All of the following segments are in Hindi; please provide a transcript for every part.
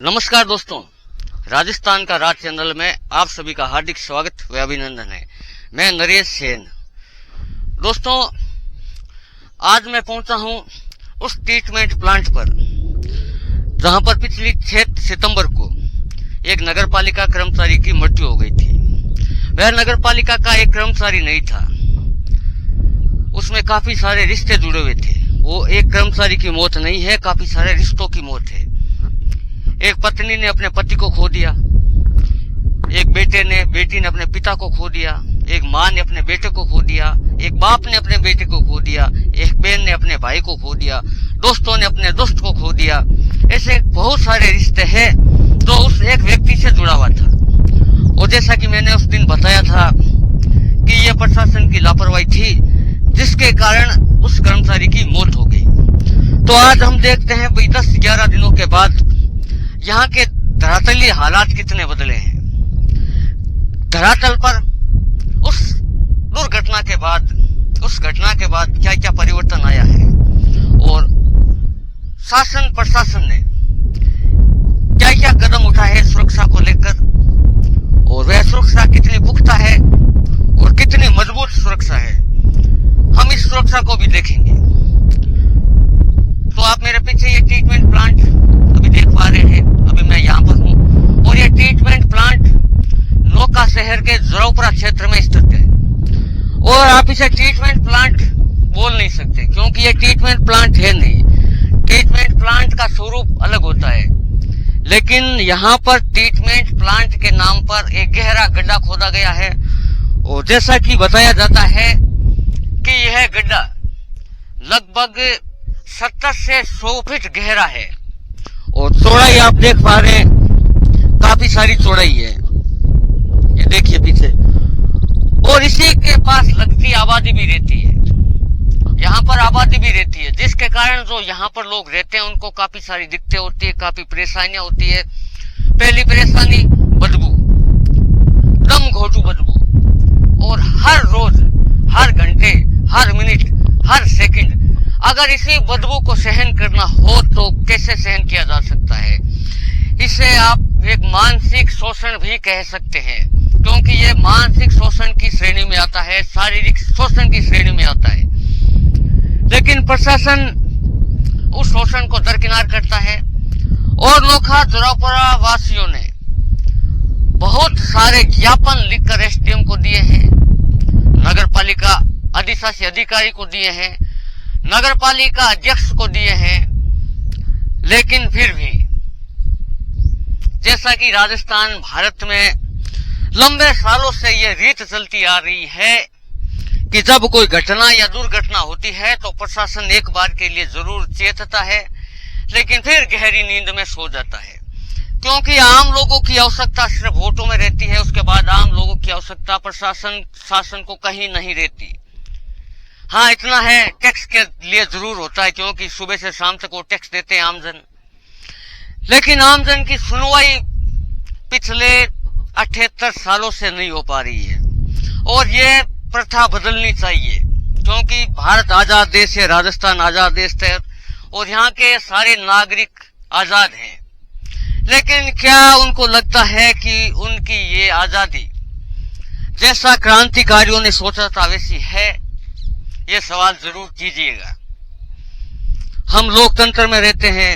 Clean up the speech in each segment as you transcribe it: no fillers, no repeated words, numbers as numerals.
नमस्कार दोस्तों, राजस्थान का राज चैनल में आप सभी का हार्दिक स्वागत व अभिनंदन है। मैं नरेश सेन। दोस्तों, आज मैं पहुंचा हूं उस ट्रीटमेंट प्लांट पर जहां पर पिछली 6 सितंबर को एक नगरपालिका कर्मचारी की मृत्यु हो गई थी। वह नगरपालिका का एक कर्मचारी नहीं था, उसमें काफी सारे रिश्ते जुड़े हुए थे। वो एक कर्मचारी की मौत नहीं है, काफी सारे रिश्तों की मौत है। एक पत्नी ने अपने पति को खो दिया, एक बेटी ने अपने पिता को खो दिया, एक माँ ने अपने बेटे को खो दिया, एक बाप ने अपने बेटे को खो दिया, एक बहन ने अपने भाई को खो दिया, दोस्तों ने अपने दोस्त को खो दिया। ऐसे बहुत सारे रिश्ते हैं जो उस एक व्यक्ति से जुड़ा हुआ था। और जैसा कि मैंने उस दिन बताया था कि यह प्रशासन की लापरवाही थी जिसके कारण उस कर्मचारी की मौत हो गई। तो आज हम देखते हैं भाई 10-11 दिनों के बाद यहाँ के धरातलीय हालात कितने बदले हैं। धरातल पर उस दुर्घटना के बाद, उस घटना के बाद क्या क्या परिवर्तन आया है और शासन प्रशासन ने क्या क्या कदम उठाए है सुरक्षा को लेकर, और वह सुरक्षा कितनी पुख्ता है और कितनी मजबूत सुरक्षा है, हम इस सुरक्षा को भी देखेंगे। तो आप मेरे पीछे ये ट्रीटमेंट प्लांट अभी देख पा रहे हैं। अभी मैं यहाँ पर हूँ और ये ट्रीटमेंट प्लांट नौका शहर के जरौपरा क्षेत्र में स्थित है। और आप इसे ट्रीटमेंट प्लांट बोल नहीं सकते क्योंकि ये ट्रीटमेंट प्लांट है नहीं। ट्रीटमेंट प्लांट का स्वरूप अलग होता है, लेकिन यहाँ पर ट्रीटमेंट प्लांट के नाम पर एक गहरा गड्ढा खोदा गया है। और जैसा कि बताया जाता है कि यह गड्ढा लगभग 70 से 100 फीट गहरा है और चौड़ाई आप देख पा रहे हैं, काफी सारी चौड़ाई है, ये देखिए पीछे। और इसी के पास लगती आबादी भी रहती है, यहाँ पर आबादी भी रहती है, जिसके कारण जो यहाँ पर लोग रहते हैं उनको काफी सारी दिक्कतें होती है, काफी परेशानियां होती है। पहली परेशानी बदबू, दम घोटू बदबू। और हर रोज, हर घंटे, हर मिनट, हर सेकंड अगर इसी बदबू को सहन करना हो तो कैसे सहन किया जा सकता है। इसे आप एक मानसिक शोषण भी कह सकते हैं, क्योंकि ये मानसिक शोषण की श्रेणी में आता है, शारीरिक शोषण की श्रेणी में आता है। लेकिन प्रशासन उस शोषण को दरकिनार करता है। और नौका जरौपरा वासियों ने बहुत सारे ज्ञापन लिखकर एसडीएम को दिए हैं, नगरपालिका अधिशासी अधिकारी को दिए हैं, नगरपालिका अध्यक्ष को दिए हैं। लेकिन फिर भी जैसा कि राजस्थान भारत में लंबे सालों से ये रीत चलती आ रही है कि जब कोई घटना या दुर्घटना होती है तो प्रशासन एक बार के लिए जरूर चेतता है, लेकिन फिर गहरी नींद में सो जाता है। क्योंकि आम लोगों की आवश्यकता सिर्फ वोटों में रहती है, उसके बाद आम लोगों की आवश्यकता प्रशासन शासन को कहीं नहीं रहती। हाँ, इतना है, टैक्स के लिए जरूर होता है क्योंकि सुबह से शाम तक वो टैक्स देते हैं आमजन। लेकिन आमजन की सुनवाई पिछले 78 सालों से नहीं हो पा रही है और ये प्रथा बदलनी चाहिए, क्योंकि भारत आजाद देश है, राजस्थान आजाद देश है और यहाँ के सारे नागरिक आजाद हैं। लेकिन क्या उनको लगता है कि उनकी ये आजादी जैसा क्रांतिकारियों ने सोचा था वैसी है? ये सवाल जरूर कीजिएगा। हम लोकतंत्र में रहते हैं,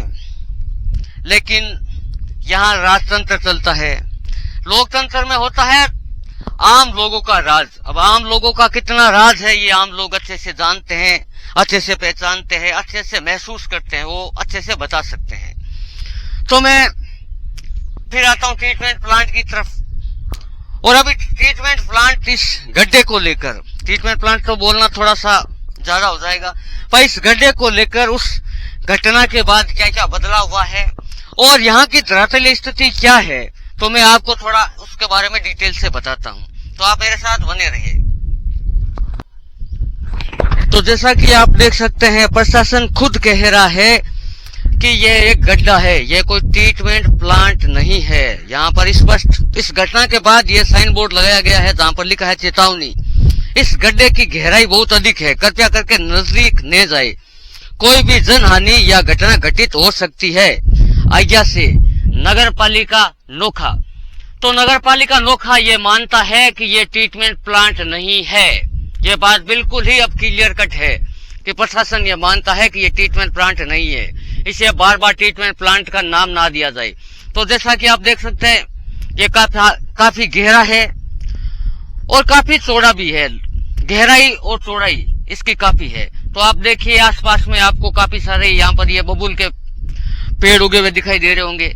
लेकिन यहाँ राजतंत्र चलता है। लोकतंत्र में होता है आम लोगों का राज। अब आम लोगों का कितना राज है ये आम लोग अच्छे से जानते हैं, अच्छे से पहचानते हैं, अच्छे से महसूस करते हैं, वो अच्छे से बता सकते हैं। तो मैं फिर आता हूँ ट्रीटमेंट प्लांट की तरफ। और अभी ट्रीटमेंट प्लांट इस गड्ढे को लेकर, ट्रीटमेंट प्लांट तो बोलना थोड़ा सा ज्यादा हो जाएगा, पर इस गड्ढे को लेकर उस घटना के बाद क्या क्या बदलाव हुआ है और यहाँ की धरातलीय स्थिति क्या है, तो मैं आपको थोड़ा उसके बारे में डिटेल से बताता हूँ। तो आप मेरे साथ बने रहिए। तो जैसा कि आप देख सकते हैं, प्रशासन खुद कह रहा है कि ये एक गड्ढा है, ये कोई ट्रीटमेंट प्लांट नहीं है। यहाँ पर स्पष्ट इस घटना के बाद ये साइन बोर्ड लगाया गया है जहाँ पर लिखा है चेतावनी। इस गड्ढे की गहराई बहुत अधिक है, कृपया करके नजदीक न जाए, कोई भी जनहानि या घटना घटित हो सकती है। आज्ञा से नगर पालिका नोखा। तो नगर पालिका नोखा ये मानता है कि ये ट्रीटमेंट प्लांट नहीं है। ये बात बिल्कुल ही अब क्लियर कट है कि प्रशासन ये मानता है कि ये ट्रीटमेंट प्लांट नहीं है, इसे बार बार ट्रीटमेंट प्लांट का नाम ना दिया जाए। तो जैसा कि आप देख सकते हैं ये काफी गहरा है और काफी चौड़ा भी है। गहराई और चौड़ाई इसकी काफी है। तो आप देखिए आसपास में आपको काफी सारे यहाँ पर ये बबूल के पेड़ उगे हुए दिखाई दे रहे होंगे।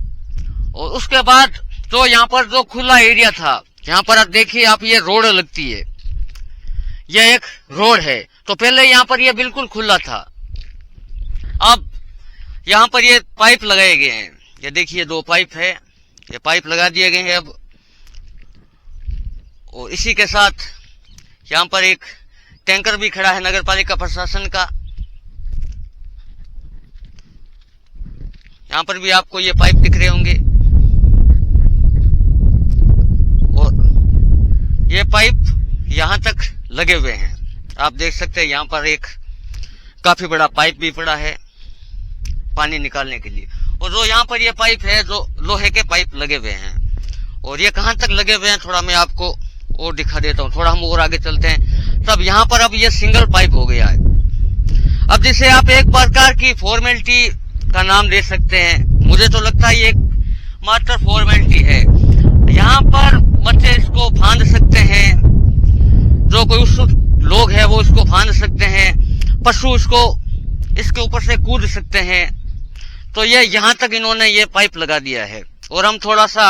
और उसके बाद तो यहाँ पर जो खुला एरिया था, यहाँ पर आप देखिए आप ये रोड लगती है, यह एक रोड है। तो पहले यहाँ पर ये बिल्कुल खुला था, अब यहाँ पर ये पाइप लगाए गए हैं। ये देखिए 2 पाइप है, ये पाइप लगा दिए गए हैं अब। और इसी के साथ यहाँ पर एक टैंकर भी खड़ा है नगर पालिका प्रशासन का। यहाँ पर भी आपको ये पाइप दिख रहे होंगे और ये पाइप यहाँ तक लगे हुए हैं। आप देख सकते हैं यहाँ पर एक काफी बड़ा पाइप भी पड़ा है पानी निकालने के लिए। और जो यहाँ पर ये पाइप है जो लोहे के पाइप लगे हुए हैं। और ये कहाँ तक लगे हुए हैं थोड़ा मैं आपको और दिखा देता हूँ। थोड़ा हम और आगे चलते हैं तब यहाँ पर अब ये सिंगल पाइप हो गया है। अब जिसे आप एक प्रकार की फॉर्मेलिटी का नाम दे सकते हैं। मुझे तो लगता है ये एक मात्र फॉर्मेलिटी है। यहाँ पर बच्चे इसको फांद सकते हैं, जो कोई उत्सुक लोग हैं वो इसको फांद सकते हैं, पशु इसको इसके ऊपर से कूद सकते हैं। तो ये यहाँ तक इन्होंने ये पाइप लगा दिया है। और हम थोड़ा सा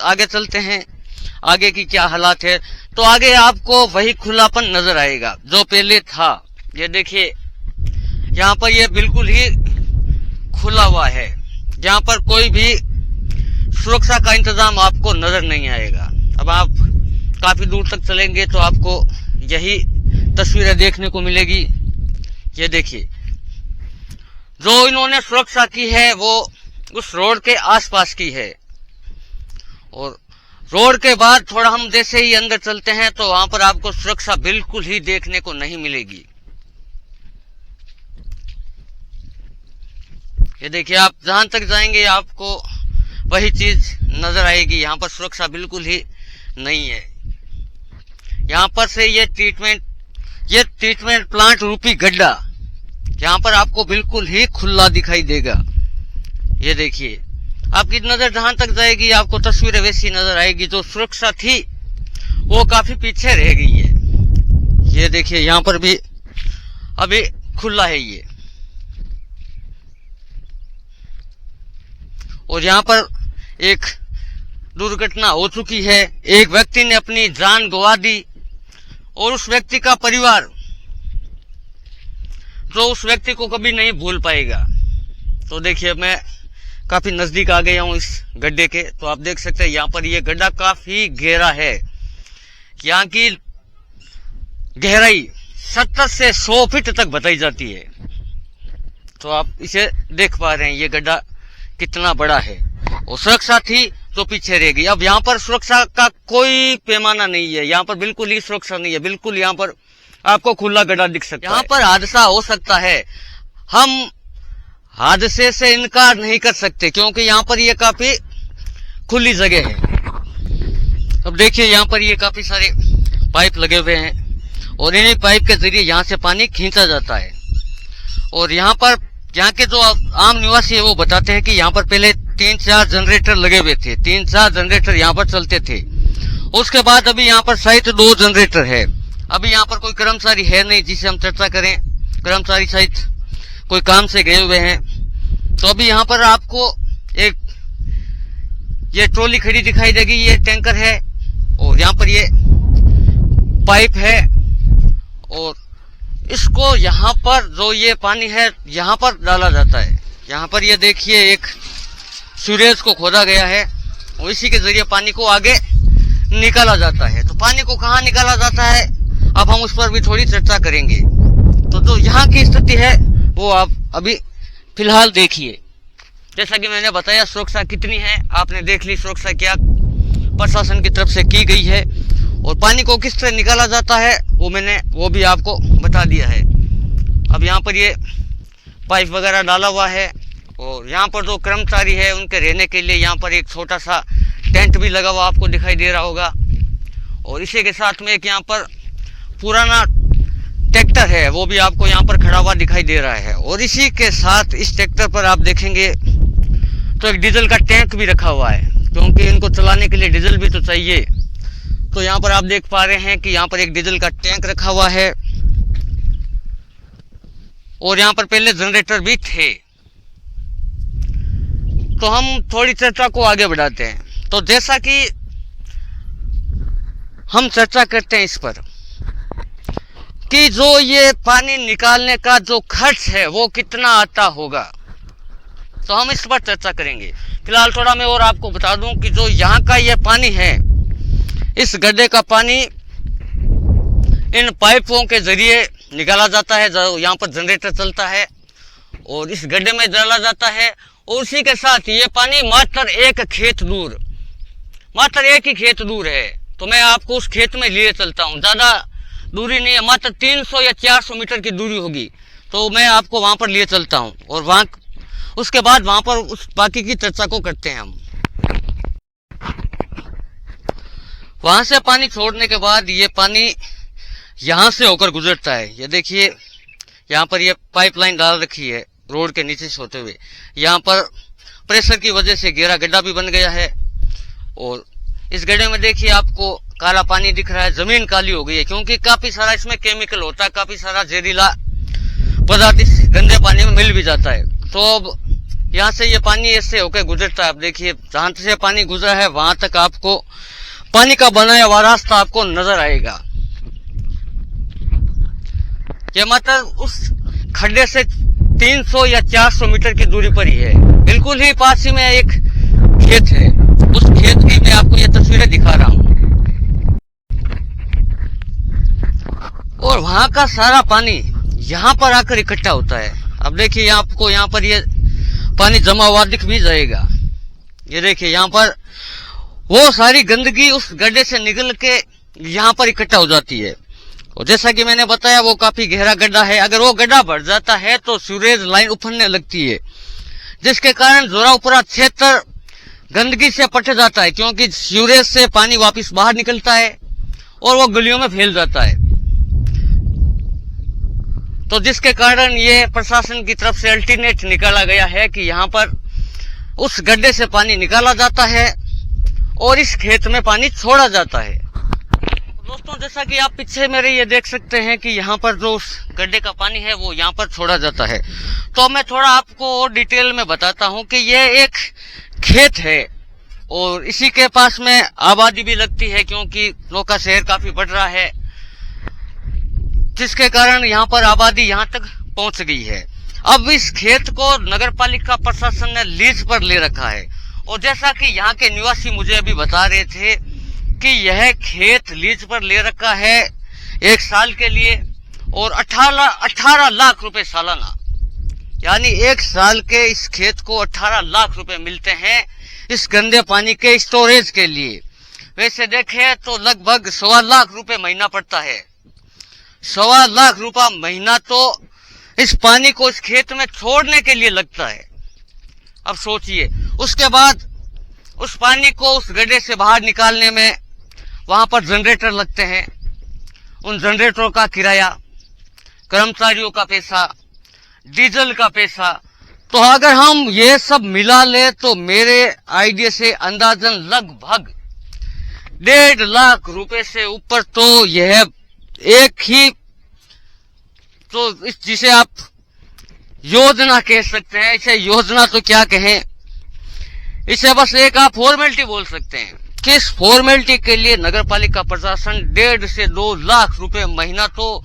आगे चलते हैं, आगे की क्या हालात है। तो आगे आपको वही खुलापन नजर आएगा जो पहले था। ये देखिए यहाँ पर ये बिल्कुल ही खुला हुआ है, यहाँ पर कोई भी सुरक्षा का इंतजाम आपको नजर नहीं आएगा। अब आप काफी दूर तक चलेंगे तो आपको यही तस्वीरें देखने को मिलेगी। ये देखिए जो इन्होंने सुरक्षा की है वो उस रोड के आसपास की है। और रोड के बाद थोड़ा हम जैसे ही अंदर चलते हैं तो वहां पर आपको सुरक्षा बिल्कुल ही देखने को नहीं मिलेगी। ये देखिए आप जहां तक जाएंगे आपको वही चीज नजर आएगी। यहाँ पर सुरक्षा बिल्कुल ही नहीं है। यहाँ पर से ये ट्रीटमेंट प्लांट रूपी गड्ढा यहाँ पर आपको बिल्कुल ही खुला दिखाई देगा। ये देखिए आपकी नजर जहां तक जाएगी आपको तस्वीरें वैसी नजर आएगी। जो सुरक्षा थी वो काफी पीछे रह गई है। ये देखिए यहाँ पर भी अभी खुला है ये। और यहाँ पर एक दुर्घटना हो चुकी है, एक व्यक्ति ने अपनी जान गंवा दी और उस व्यक्ति का परिवार जो उस व्यक्ति को कभी नहीं भूल पाएगा। तो देखिए मैं काफी नजदीक आ गया हूं इस गड्ढे के। तो आप देख सकते हैं यहाँ पर ये गड्ढा काफी गहरा है। यहाँ की गहराई 70 से 100 फीट तक बताई जाती है। तो आप इसे देख पा रहे हैं ये गड्ढा कितना बड़ा है। और सुरक्षा थी तो पीछे रह गई। अब यहाँ पर सुरक्षा का कोई पैमाना नहीं है, यहाँ पर बिल्कुल ही सुरक्षा नहीं है। बिल्कुल यहाँ पर आपको खुला गड्ढा दिख सकता है। यहाँ पर हादसा हो सकता है, हम हादसे से इनकार नहीं कर सकते क्योंकि यहाँ पर ये काफी खुली जगह है। अब देखिए यहाँ पर ये काफी सारे पाइप लगे हुए हैं और इन्हीं पाइप के जरिए यहाँ से पानी खींचा जाता है। और यहाँ पर यहाँ के जो आम निवासी है वो बताते हैं कि यहाँ पर पहले 3-4 जनरेटर लगे हुए थे, 3-4 जनरेटर यहाँ पर चलते थे। उसके बाद अभी यहाँ पर शायद 2 जनरेटर है। अभी यहाँ पर कोई कर्मचारी है नहीं जिसे हम चर्चा करें। कर्मचारी शायद कोई काम से गए हुए हैं। तो अभी यहाँ पर आपको एक ये ट्रॉली खड़ी दिखाई देगी, ये टैंकर है और यहाँ पर ये पाइप है। और इसको यहाँ पर जो ये पानी है यहाँ पर डाला जाता है। यहाँ पर ये देखिए एक सीवरेज को खोदा गया है और इसी के जरिए पानी को आगे निकाला जाता है। तो पानी को कहाँ निकाला जाता है अब हम उस पर भी थोड़ी चर्चा करेंगे। तो जो यहाँ की स्थिति है वो आप अभी फिलहाल देखिए। जैसा कि मैंने बताया सुरक्षा कितनी है आपने देख ली, सुरक्षा क्या प्रशासन की तरफ से की गई है। और पानी को किस तरह निकाला जाता है वो भी आपको बता दिया है। अब यहाँ पर ये पाइप वगैरह डाला हुआ है और यहाँ पर जो कर्मचारी है उनके रहने के लिए यहाँ पर एक छोटा सा टेंट भी लगा हुआ आपको दिखाई दे रहा होगा। और इसी के साथ में एक यहाँ पर पुराना ट्रैक्टर है वो भी आपको यहाँ पर खड़ा हुआ दिखाई दे रहा है। और इसी के साथ इस ट्रैक्टर पर आप देखेंगे तो एक डीजल का टैंक भी रखा हुआ है, क्योंकि इनको चलाने के लिए डीजल भी तो चाहिए। तो यहाँ पर आप देख पा रहे हैं कि यहाँ पर एक डीजल का टैंक रखा हुआ है और यहाँ पर पहले जनरेटर भी थे। तो हम थोड़ी चर्चा को आगे बढ़ाते हैं। तो जैसा कि हम चर्चा करते हैं इस पर कि जो ये पानी निकालने का जो खर्च है वो कितना आता होगा, तो हम इस पर चर्चा करेंगे। फिलहाल थोड़ा मैं और आपको बता दूं कि जो यहाँ का ये पानी है, इस गड्ढे का पानी इन पाइपों के जरिए निकाला जाता है, जो यहाँ पर जनरेटर चलता है और इस गड्ढे में डाला जाता है। और उसी के साथ ये पानी मात्र एक ही खेत दूर है। तो मैं आपको उस खेत में लिए चलता हूँ, ज्यादा दूरी नहीं है, मात्र 300 या 400 मीटर की दूरी होगी। तो मैं आपको वहां पर लिए चलता हूँ और वहां उसके बाद वहां पर उस बाकी की चर्चा को करते हैं हम। वहां से पानी छोड़ने के बाद ये पानी यहां से होकर गुजरता है। ये देखिए यहाँ पर ये पाइपलाइन डाल रखी है रोड के नीचे से होते हुए। यहाँ पर प्रेशर की वजह से गहरा गड्ढा भी बन गया है और इस गड्ढे में देखिए आपको काला पानी दिख रहा है। जमीन काली हो गई है क्योंकि काफी सारा इसमें केमिकल होता है, काफी सारा जहरीला पदार्थ इस गंदे पानी में मिल भी जाता है। तो अब यहाँ से ये पानी ऐसे होकर गुजरता है। आप देखिए जहां से पानी गुजरा है वहां तक आपको पानी का बनाया हुआ रास्ता आपको नजर आएगा। यह मात्र उस खड्डे से 300 या 400 मीटर की दूरी पर ही है। बिल्कुल ही पास ही में एक खेत है, उस खेत की मैं आपको ये तस्वीरें दिखा रहा हूं। और वहां का सारा पानी यहाँ पर आकर इकट्ठा होता है। अब देखिए आपको यहाँ पर ये पानी जमा हुआ दिख भी जाएगा। ये देखिए यहाँ पर वो सारी गंदगी उस गड्ढे से निकल के यहाँ पर इकट्ठा हो जाती है। और जैसा कि मैंने बताया वो काफी गहरा गड्ढा है। अगर वो गड्ढा भर जाता है तो सीवरेज लाइन उफरने लगती है, जिसके कारण जोरापुरा क्षेत्र गंदगी से पट जाता है, क्योंकि सीवरेज से पानी वापस बाहर निकलता है और वो गलियों में फैल जाता है। तो जिसके कारण ये प्रशासन की तरफ से अल्टरनेट निकाला गया है कि यहाँ पर उस गड्ढे से पानी निकाला जाता है और इस खेत में पानी छोड़ा जाता है। दोस्तों जैसा कि आप पीछे मेरे ये देख सकते हैं कि यहाँ पर जो उस गड्ढे का पानी है वो यहाँ पर छोड़ा जाता है। तो मैं थोड़ा आपको और डिटेल में बताता हूँ कि ये एक खेत है और इसी के पास में आबादी भी लगती है, क्योंकि नौका शहर काफी बढ़ रहा है, जिसके कारण यहाँ पर आबादी यहाँ तक पहुंच गई है। अब इस खेत को नगर पालिका प्रशासन ने लीज पर ले रखा है। और जैसा कि यहाँ के निवासी मुझे अभी बता रहे थे कि यह खेत लीज पर ले रखा है 1 साल के लिए और 18 लाख रुपए सालाना, यानी 1 साल के इस खेत को 18 लाख रुपए मिलते हैं इस गंदे पानी के स्टोरेज के लिए। वैसे देखें तो लगभग 1.25 लाख रुपए महीना पड़ता है। 1.25 लाख रुपया महीना तो इस पानी को इस खेत में छोड़ने के लिए लगता है। अब सोचिए, उसके बाद उस पानी को उस गड्ढे से बाहर निकालने में वहां पर जनरेटर लगते हैं, उन जनरेटरों का किराया, कर्मचारियों का पैसा, डीजल का पैसा। तो अगर हम ये सब मिला ले तो मेरे आइडिया से अंदाजन लगभग 1.5 लाख रुपए से ऊपर तो यह एक ही तो जिसे आप योजना कह सकते हैं, इसे योजना तो क्या कहें, इसे बस एक आप फॉर्मेलिटी बोल सकते हैं। किस फॉर्मेलिटी के लिए नगर पालिका प्रशासन 1.5 से 2 लाख रुपए महीना तो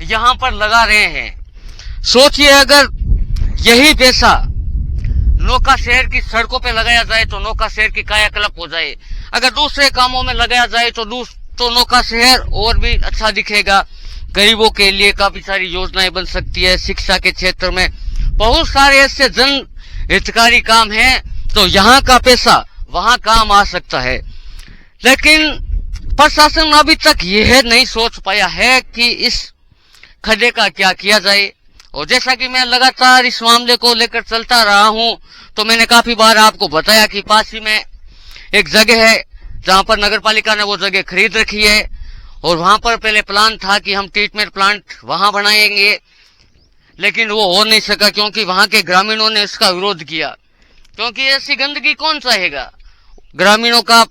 यहां पर लगा रहे हैं। सोचिए अगर यही पैसा नौका शहर की सड़कों पे लगाया जाए तो नौका शहर की कायाकल्प हो जाए। अगर दूसरे कामों में लगाया जाए तो नौका शहर और भी अच्छा दिखेगा। गरीबों के लिए काफी सारी योजनाएं बन सकती है। शिक्षा के क्षेत्र में बहुत सारे ऐसे जन हितकारी काम हैं, तो यहाँ का पैसा वहां काम आ सकता है। लेकिन प्रशासन अभी तक यह नहीं सोच पाया है कि इस खड्डे का क्या किया जाए और जैसा कि मैं लगातार इस मामले को लेकर चलता रहा हूं, तो मैंने काफी बार आपको बताया कि पास ही में एक जगह है जहां पर नगर पालिका ने वो जगह खरीद रखी है, और वहां पर पहले प्लान था कि हम ट्रीटमेंट प्लांट वहां बनाएंगे, लेकिन वो हो नहीं सका क्योंकि वहां के ग्रामीणों ने इसका विरोध किया, क्योंकि ऐसी गंदगी कौन सहेगा। ग्रामीणों का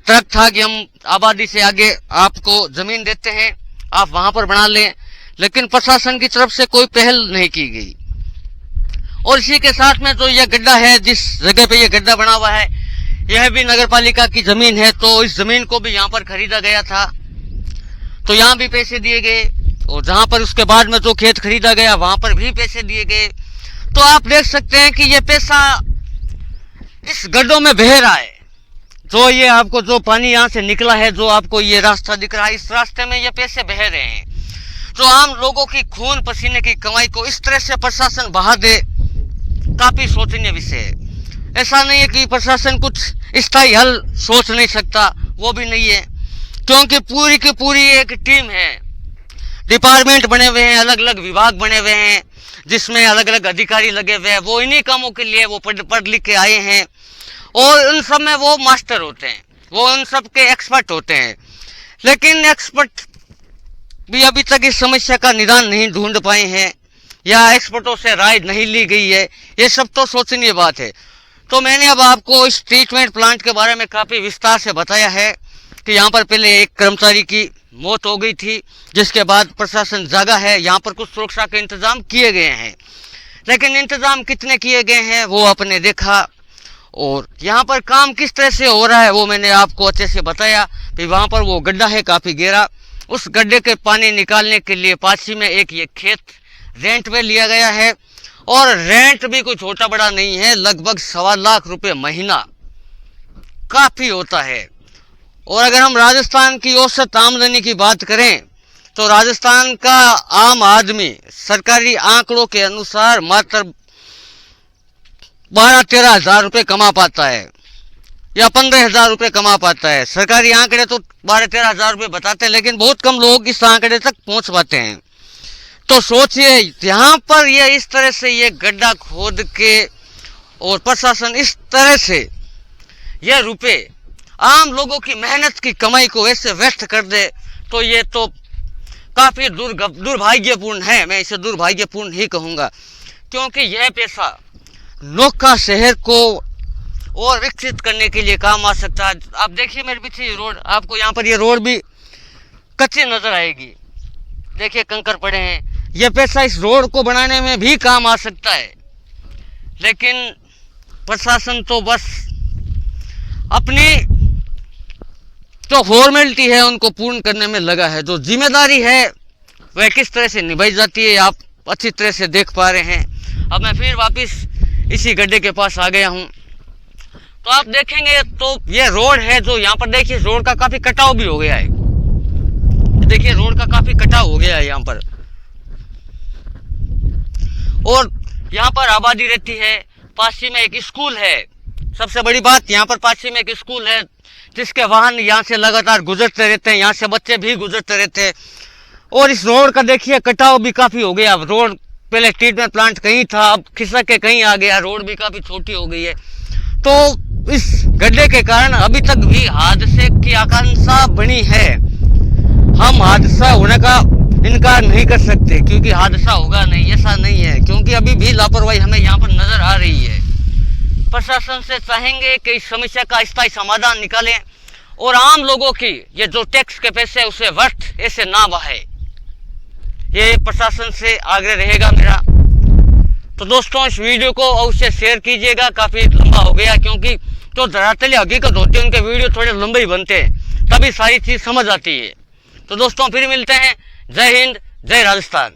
तर्क था कि हम आबादी से आगे आपको जमीन देते हैं, आप वहां पर बना लें, लेकिन प्रशासन की तरफ से कोई पहल नहीं की गई। और इसी के साथ में जो यह गड्ढा है, जिस जगह पे यह गड्ढा बना हुआ है, यह भी नगर पालिका की जमीन है, तो इस जमीन को भी यहाँ पर खरीदा गया था, तो यहाँ भी पैसे दिए गए, और जहां पर उसके बाद में जो खेत खरीदा गया वहां पर भी पैसे दिए गए। तो आप देख सकते हैं कि ये पैसा इस गड्ढों में बह रहा है। जो ये आपको जो पानी यहाँ से निकला है, जो आपको ये रास्ता दिख रहा है, इस रास्ते में ये पैसे बह रहे हैं। जो आम लोगों की खून पसीने की कमाई को इस तरह से प्रशासन बहा दे, काफी सोचनीय विषय है। ऐसा नहीं है कि प्रशासन कुछ स्थायी हल सोच नहीं सकता, वो भी नहीं है, क्योंकि पूरी की पूरी एक टीम है, डिपार्टमेंट बने हुए हैं, अलग अलग विभाग बने हुए हैं, जिसमें अलग अलग अधिकारी लगे हुए हैं। वो इन्हीं कामों के लिए वो पढ़ लिख के आए हैं, और उन सब में वो मास्टर होते हैं, वो उन सब के एक्सपर्ट होते हैं। लेकिन एक्सपर्ट भी अभी तक इस समस्या का निदान नहीं ढूंढ पाए हैं, या एक्सपर्टों से राय नहीं ली गई है। ये सब तो सोचनीय बात है। तो मैंने अब आपको इस ट्रीटमेंट प्लांट के बारे में काफी विस्तार से बताया है कि यहाँ पर पहले एक कर्मचारी की मौत हो गई थी, जिसके बाद प्रशासन जागा है, यहाँ पर कुछ सुरक्षा के इंतजाम किए गए हैं, लेकिन इंतजाम कितने किए गए हैं वो आपने देखा, और यहाँ पर काम किस तरह से हो रहा है वो मैंने आपको अच्छे से बताया। कि वहाँ पर वो गड्ढा है काफी गहरा, उस गड्ढे के पानी निकालने के लिए पास ही में एक ये खेत रेंट पे लिया गया है, और रेंट भी कोई छोटा बड़ा नहीं है, लगभग 1.25 लाख रुपए महीना काफी होता है। और अगर हम राजस्थान की औसत आमदनी की बात करें, तो राजस्थान का आम आदमी सरकारी आंकड़ों के अनुसार मात्र 12-13 हजार रुपये कमा पाता है, या 15 हजार रुपये कमा पाता है। सरकारी आंकड़े तो 12-13 हजार रुपये बताते हैं, लेकिन बहुत कम लोग इस आंकड़े तक पहुंच पाते हैं। तो सोचिए, यहाँ पर ये इस तरह से ये गड्ढा खोद के, और प्रशासन इस तरह से ये रुपए आम लोगों की मेहनत की कमाई को ऐसे व्यस्त कर दे, तो ये तो काफी दुर्भाग्यपूर्ण है। मैं इसे दुर्भाग्यपूर्ण ही कहूंगा, क्योंकि यह पैसा नोखा शहर को और विकसित करने के लिए काम आ सकता है। आप देखिए मेरे पीछे ये रोड, आपको यहाँ पर ये रोड भी कच्ची नजर आएगी, देखिए कंकर पड़े हैं। यह पैसा इस रोड को बनाने में भी काम आ सकता है, लेकिन प्रशासन तो बस अपनी जो फॉर्मेलिटी है उनको पूर्ण करने में लगा है। जो जिम्मेदारी है वह किस तरह से निभाई जाती है आप अच्छी तरह से देख पा रहे हैं। अब मैं फिर वापस इसी गड्ढे के पास आ गया हूं, तो आप देखेंगे तो ये रोड है, जो यहाँ पर देखिए रोड का काफी कटाव भी हो गया है। देखिए रोड का काफी कटाव हो गया है यहाँ पर, और यहाँ पर आबादी रहती है। पास ही में एक स्कूल है, सबसे बड़ी बात यहाँ पर पास ही में एक स्कूल है, जिसके वाहन यहाँ से लगातार गुजरते रहते हैं, यहाँ से बच्चे भी गुजरते रहते हैं। और इस रोड का देखिए कटाव भी काफी हो गया। रोड पहले ट्रीटमेंट प्लांट कहीं था, अब खिसक के कहीं आ गया, रोड भी काफी छोटी हो गई है। तो इस गड्ढे के कारण अभी तक भी हादसे की आशंका बनी है। हम हादसा होने का इनकार नहीं कर सकते, क्योंकि हादसा होगा नहीं, ऐसा नहीं है, क्योंकि अभी भी लापरवाही हमें यहाँ पर नजर आ रही है। प्रशासन से चाहेंगे कि इस समस्या का स्थायी समाधान निकालें, और आम लोगों की ये जो टैक्स के पैसे है उसे व्यर्थ ऐसे ना बहाए, ये प्रशासन से आग्रह रहेगा मेरा। तो दोस्तों, इस वीडियो को अवश्य शेयर कीजिएगा। काफी लंबा हो गया, क्योंकि जो धरातली हकीकत होती है उनके वीडियो थोड़े लंबे ही बनते हैं, तभी सारी चीज समझ आती है। तो दोस्तों, फिर मिलते हैं। जय हिंद, जय राजस्थान।